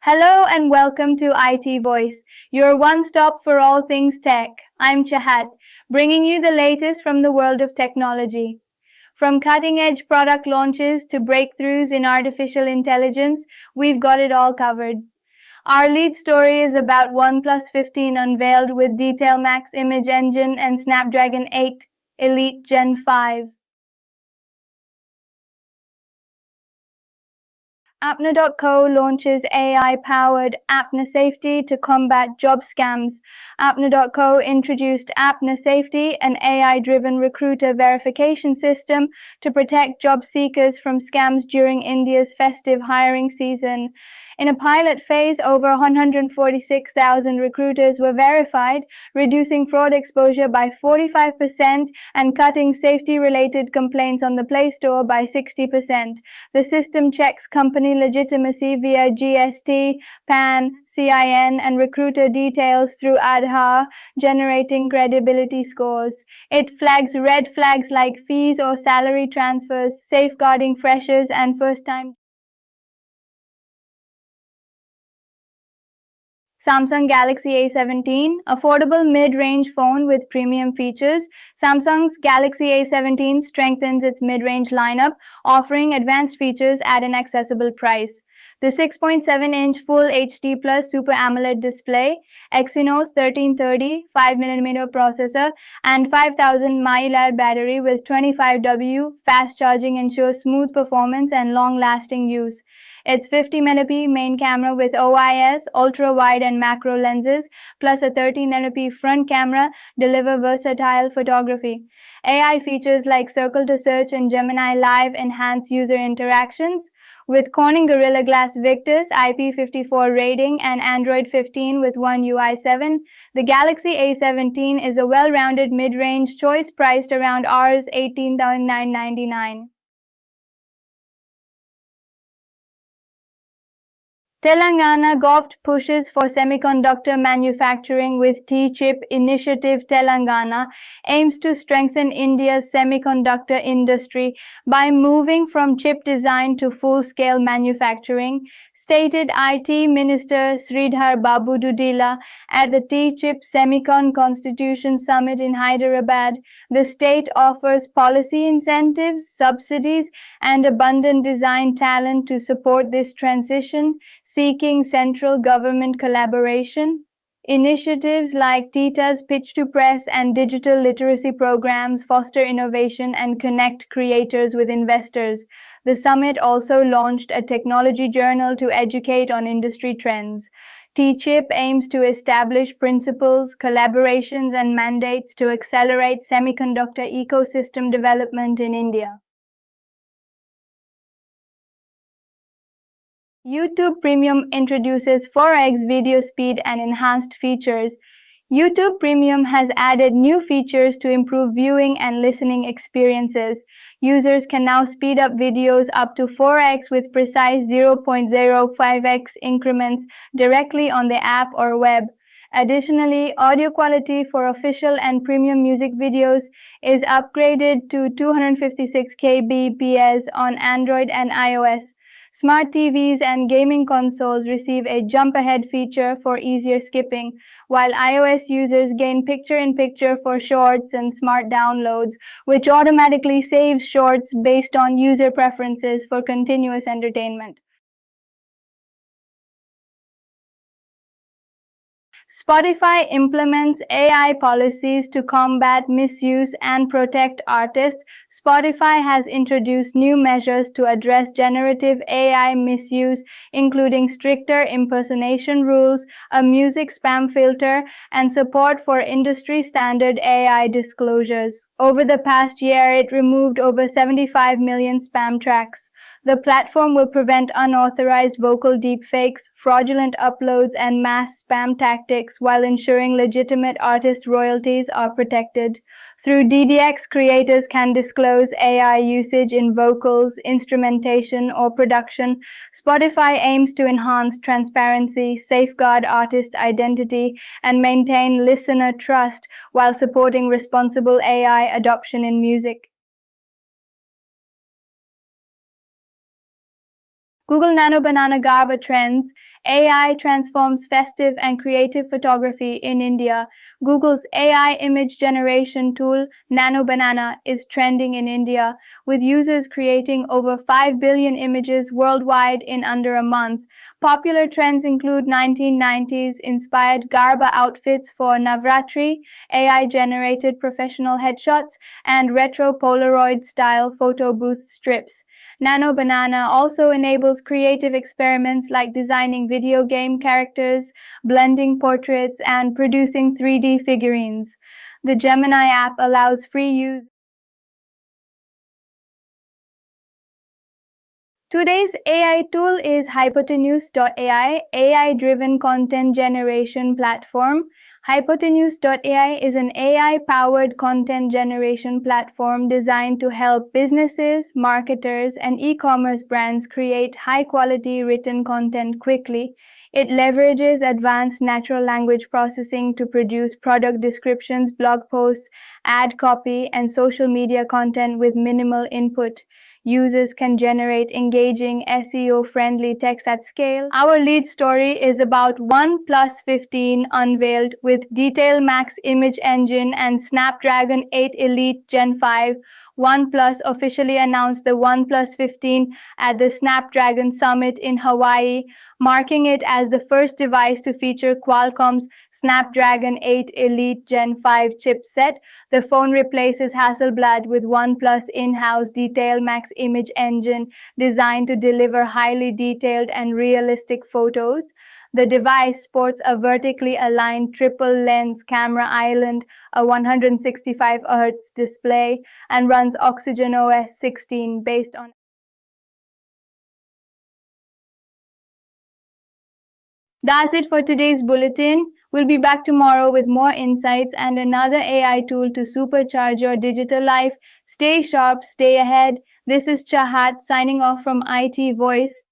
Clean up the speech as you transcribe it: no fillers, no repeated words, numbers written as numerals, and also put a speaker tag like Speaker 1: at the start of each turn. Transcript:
Speaker 1: Hello and welcome to IT Voice, your one-stop for all things tech. I'm Chahat, bringing you the latest from the world of technology. From cutting-edge product launches to breakthroughs in artificial intelligence, we've got it all covered. Our lead story is about OnePlus 15 unveiled with DetailMax image engine and Snapdragon 8 Elite Gen 5. Apna.co launches AI-powered Apna Safety to combat job scams. Apna.co introduced Apna Safety, an AI-driven recruiter verification system to protect job seekers from scams during India's festive hiring season. In a pilot phase, over 146,000 recruiters were verified, reducing fraud exposure by 45% and cutting safety-related complaints on the Play Store by 60%. The system checks company legitimacy via GST, PAN, CIN, and recruiter details through Aadhaar, generating credibility scores. It flags red flags like fees or salary transfers, safeguarding freshers and first-time. Samsung Galaxy A17, affordable mid-range phone with premium features. Samsung's Galaxy A17 strengthens its mid-range lineup, offering advanced features at an accessible price. The 6.7-inch Full HD Plus Super AMOLED display, Exynos 1330 5nm processor, and 5000 mAh battery with 25W fast charging ensures smooth performance and long-lasting use. Its 50MP main camera with OIS, ultra-wide and macro lenses, plus a 13MP front camera deliver versatile photography. AI features like Circle to Search and Gemini Live enhance user interactions. With Corning Gorilla Glass Victus IP54 rating and Android 15 with One UI 7, the Galaxy A17 is a well-rounded mid-range choice priced around Rs 18,999. Telangana govt pushes for semiconductor manufacturing with T-Chip Initiative. Telangana aims to strengthen India's semiconductor industry by moving from chip design to full-scale manufacturing, stated IT Minister Sridhar Babu Dudila at the T-Chip Semicon Constitution Summit in Hyderabad. The state offers policy incentives, subsidies, and abundant design talent to support this transition, seeking central government collaboration. Initiatives like TITA's Pitch to Press and digital literacy programs foster innovation and connect creators with investors. The summit also launched a technology journal to educate on industry trends. T-Chip aims to establish principles, collaborations, and mandates to accelerate semiconductor ecosystem development in India. YouTube Premium introduces 4x video speed and enhanced features. YouTube Premium has added new features to improve viewing and listening experiences. Users can now speed up videos up to 4x with precise 0.05x increments directly on the app or web. Additionally, audio quality for official and premium music videos is upgraded to 256 kbps on Android and iOS. Smart TVs and gaming consoles receive a jump-ahead feature for easier skipping, while iOS users gain picture-in-picture for shorts and smart downloads, which automatically saves shorts based on user preferences for continuous entertainment. Spotify implements AI policies to combat misuse and protect artists. Spotify has introduced new measures to address generative AI misuse, including stricter impersonation rules, a music spam filter, and support for industry-standard AI disclosures. Over the past year, it removed over 75 million spam tracks. The platform will prevent unauthorized vocal deepfakes, fraudulent uploads, and mass spam tactics while ensuring legitimate artist royalties are protected. Through DDX, creators can disclose AI usage in vocals, instrumentation, or production. Spotify aims to enhance transparency, safeguard artist identity, and maintain listener trust while supporting responsible AI adoption in music. Google Nano Banana Garba trends. AI transforms festive and creative photography in India. Google's AI image generation tool, Nano Banana, is trending in India, with users creating over 5 billion images worldwide in under a month. Popular trends include 1990s inspired Garba outfits for Navratri, AI generated professional headshots, and retro Polaroid style photo booth strips. Nano Banana also enables creative experiments like designing video game characters, blending portraits, and producing 3D figurines. The Gemini app allows free use. Today's AI tool is Hypotenuse.ai, AI-driven content generation platform. Hypotenuse.ai is an AI-powered content generation platform designed to help businesses, marketers, and e-commerce brands create high-quality written content quickly. It leverages advanced natural language processing to produce product descriptions, blog posts, ad copy, and social media content with minimal input. Users can generate engaging, SEO-friendly text at scale. Our lead story is about OnePlus 15 unveiled with DetailMax image engine and Snapdragon 8 Elite Gen 5. OnePlus officially announced the OnePlus 15 at the Snapdragon Summit in Hawaii, marking it as the first device to feature Qualcomm's Snapdragon 8 Elite Gen 5 chipset. The phone replaces Hasselblad with OnePlus in-house DetailMax image engine designed to deliver highly detailed and realistic photos. The device sports a vertically aligned triple-lens camera island, a 165Hz display, and runs Oxygen OS 16 based on. That's it for today's bulletin. We'll be back tomorrow with more insights and another AI tool to supercharge your digital life. Stay sharp, stay ahead. This is Chahat signing off from IT Voice.